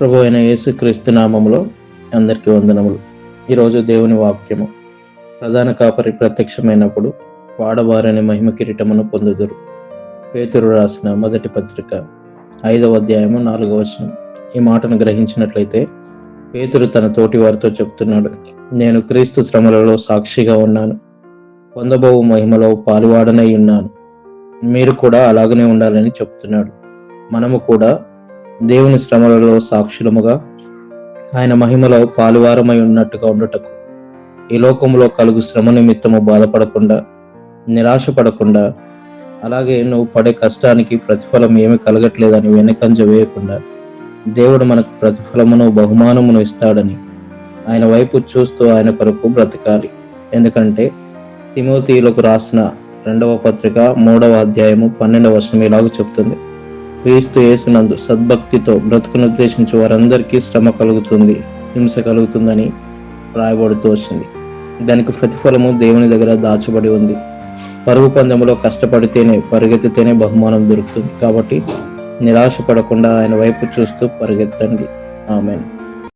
ప్రభు అయిన యేసుక్రీస్తు నామములో అందరికీ వందనములు. ఈరోజు దేవుని వాక్యము. ప్రధాన కాపరి ప్రత్యక్షమైనప్పుడు వాడవారని మహిమ కిరీటమును పొందుదురు. పేతురు రాసిన మొదటి పత్రిక 5వ అధ్యాయము 4వ వచనం. ఈ మాటను గ్రహించినట్లయితే పేతురు తన తోటి వారితో చెప్తున్నాడు, నేను క్రీస్తు శ్రమలలో సాక్షిగా ఉన్నాను, పొందబోవు మహిమలో పాలువాడనై ఉన్నాను. మీరు కూడా అలాగనే ఉండాలని చెప్తున్నాడు. మనము కూడా దేవుని శ్రమలలో సాక్షులముగా ఆయన మహిమలో పాలువారమై ఉన్నట్టుగా ఉండుటకు ఈ లోకంలో కలుగు శ్రమ నిమిత్తము బాధపడకుండా, నిరాశపడకుండా, అలాగే నువ్వు పడే కష్టానికి ప్రతిఫలం ఏమి కలగట్లేదని వెనుకంజ వేయకుండా దేవుడు మనకు ప్రతిఫలమును బహుమానమును ఇస్తాడని ఆయన వైపు చూస్తూ ఆయన కొరకు బ్రతకాలి. ఎందుకంటే తిమోతిలకు రాసిన 2వ పత్రిక 3వ అధ్యాయము 12వ వచనం ఇలాగ చెప్తుంది, క్రీస్తు యేసునందు సద్భక్తితో బ్రతుకును ఉద్దేశించి వారందరికీ శ్రమ కలుగుతుంది, హింస కలుగుతుందని రాయబడుతూ వచ్చింది. దానికి ప్రతిఫలము దేవుని దగ్గర దాచబడి ఉంది. పరుగు పందెములో కష్టపడితేనే, పరిగెత్తితేనే బహుమానం దొరుకుతుంది. కాబట్టి నిరాశ పడకుండా ఆయన వైపు చూస్తూ పరిగెత్తండి. ఆమేన్.